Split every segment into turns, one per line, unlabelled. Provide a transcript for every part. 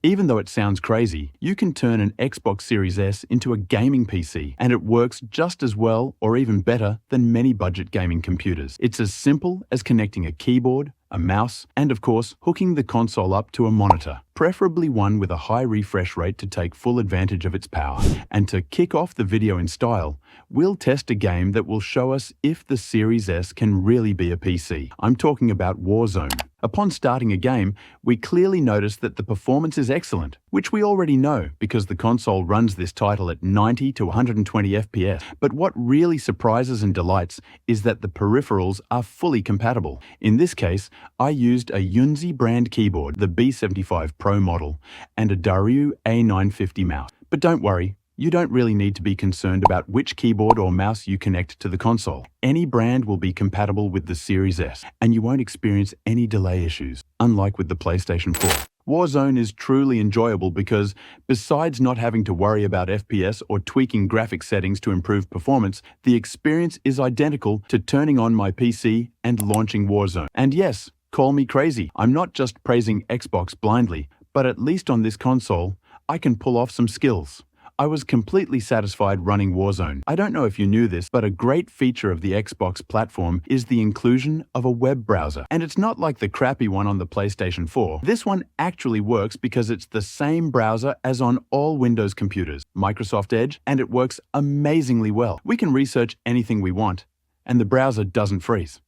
Even though it sounds crazy, you can turn an Xbox Series S into a gaming PC, and it works just as well or even better than many budget gaming computers. It's as simple as connecting a keyboard, a mouse, and of course, hooking the console up to a monitor, preferably one with a high refresh rate to take full advantage of its power. And to kick off the video in style, we'll test a game that will show us if the Series S can really be a PC. I'm talking about Warzone. Upon starting a game, we clearly notice that the performance is excellent, which we already know because the console runs this title at 90 to 120 FPS. But what really surprises and delights is that the peripherals are fully compatible. In this case, I used a Yunzi brand keyboard, the B75 Pro model, and a Daru A950 mouse. But don't worry, you don't really need to be concerned about which keyboard or mouse you connect to the console. Any brand will be compatible with the Series S, and you won't experience any delay issues, unlike with the PlayStation 4. Warzone is truly enjoyable because, besides not having to worry about FPS or tweaking graphic settings to improve performance, the experience is identical to turning on my PC and launching Warzone. And yes, call me crazy, I'm not just praising Xbox blindly, but at least on this console, I can pull off some skills. I was completely satisfied running Warzone. I don't know if you knew this, but a great feature of the Xbox platform is the inclusion of a web browser. And it's not like the crappy one on the PlayStation 4. This one actually works because it's the same browser as on all Windows computers, Microsoft Edge, and it works amazingly well. We can research anything we want, and the browser doesn't freeze.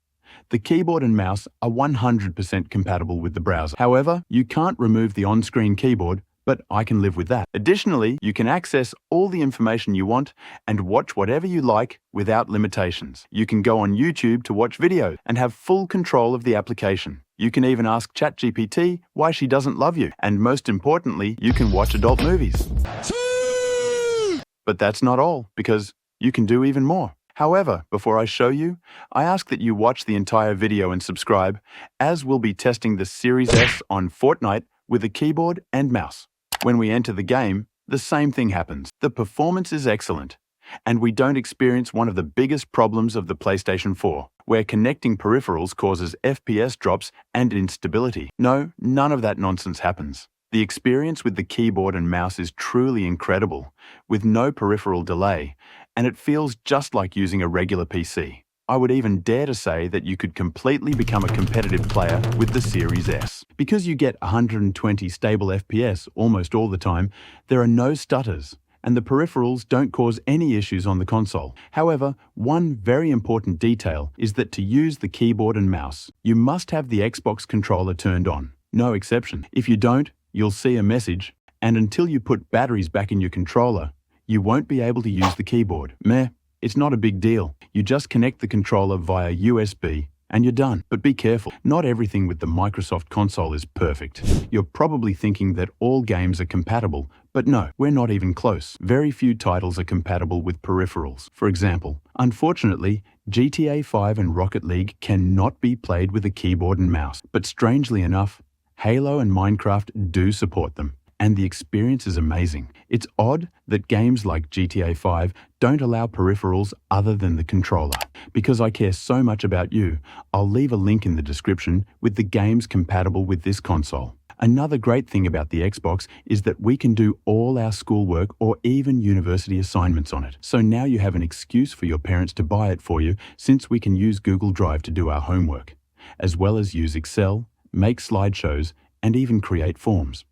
The keyboard and mouse are 100% compatible with the browser. However, you can't remove the on-screen keyboard, but I can live with that. Additionally, you can access all the information you want and watch whatever you like without limitations. You can go on YouTube to watch videos and have full control of the application. You can even ask ChatGPT why she doesn't love you. And most importantly, you can watch adult movies. But that's not all, because you can do even more. However, before I show you, I ask that you watch the entire video and subscribe, as we'll be testing the Series S on Fortnite with a keyboard and mouse. When we enter the game, the same thing happens. The performance is excellent, and we don't experience one of the biggest problems of the PlayStation 4, where connecting peripherals causes FPS drops and instability. No, none of that nonsense happens. The experience with the keyboard and mouse is truly incredible, with no peripheral delay, and it feels just like using a regular PC. I would even dare to say that you could completely become a competitive player with the Series S. Because you get 120 stable FPS almost all the time, there are no stutters, and the peripherals don't cause any issues on the console. However, one very important detail is that to use the keyboard and mouse, you must have the Xbox controller turned on. No exception. If you don't, you'll see a message, and until you put batteries back in your controller, you won't be able to use the keyboard. Meh. It's not a big deal. You just connect the controller via USB and you're done. But be careful, not everything with the Microsoft console is perfect. You're probably thinking that all games are compatible, but no, we're not even close. Very few titles are compatible with peripherals. For example, unfortunately, GTA 5 and Rocket League cannot be played with a keyboard and mouse. But strangely enough, Halo and Minecraft do support them, and the experience is amazing. It's odd that games like GTA 5 don't allow peripherals other than the controller. Because I care so much about you, I'll leave a link in the description with the games compatible with this console. Another great thing about the Xbox is that we can do all our schoolwork or even university assignments on it. So now you have an excuse for your parents to buy it for you, since we can use Google Drive to do our homework, as well as use Excel, make slideshows, and even create forms.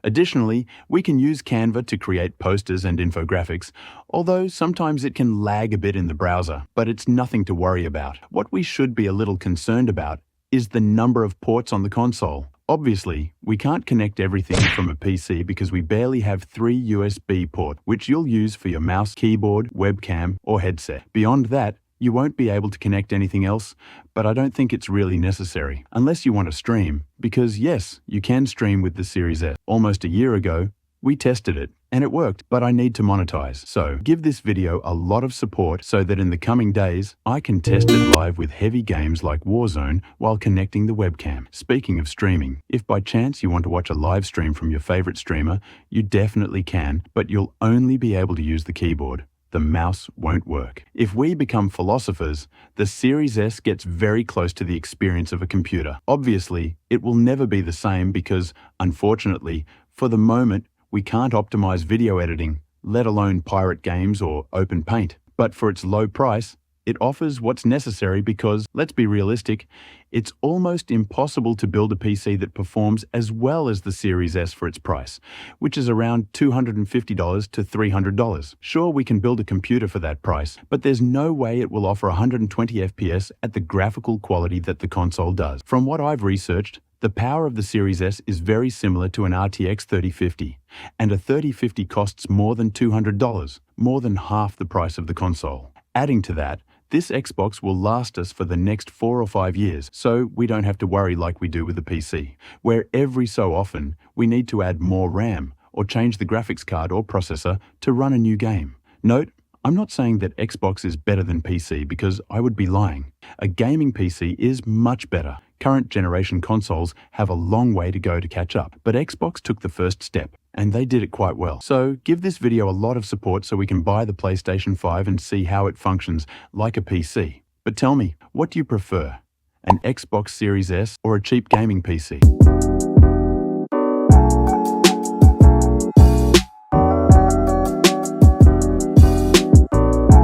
Additionally, we can use Canva to create posters and infographics, although sometimes it can lag a bit in the browser, but it's nothing to worry about. What we should be a little concerned about is the number of ports on the console. Obviously, we can't connect everything from a PC because we barely have 3 USB ports, which you'll use for your mouse, keyboard, webcam, or headset. Beyond that, you won't be able to connect anything else, but I don't think it's really necessary, unless you want to stream, because yes, you can stream with the Series S. Almost a year ago, we tested it, and it worked, but I need to monetize. So give this video a lot of support so that in the coming days, I can test it live with heavy games like Warzone while connecting the webcam. Speaking of streaming, if by chance you want to watch a live stream from your favorite streamer, you definitely can, but you'll only be able to use the keyboard. The mouse won't work. If we become philosophers, the Series S gets very close to the experience of a computer. Obviously, it will never be the same because, unfortunately, For the moment, we can't optimize video editing, let alone pirate games or open paint. But for its low price, it offers what's necessary because, let's be realistic, it's almost impossible to build a PC that performs as well as the Series S for its price, which is around $250 to $300. Sure, we can build a computer for that price, but there's no way it will offer 120 FPS at the graphical quality that the console does. From what I've researched, the power of the Series S is very similar to an RTX 3050, and a 3050 costs more than $200, more than half the price of the console. Adding to that, this Xbox will last us for the next 4 or 5 years, so we don't have to worry like we do with the PC, where every so often we need to add more RAM or change the graphics card or processor to run a new game. Note, I'm not saying that Xbox is better than PC because I would be lying. A gaming PC is much better. Current generation consoles have a long way to go to catch up, but Xbox took the first step, and they did it quite well. So give this video a lot of support so we can buy the PlayStation 5 and see how it functions like a PC. But tell me, what do you prefer? An Xbox Series S or a cheap gaming PC?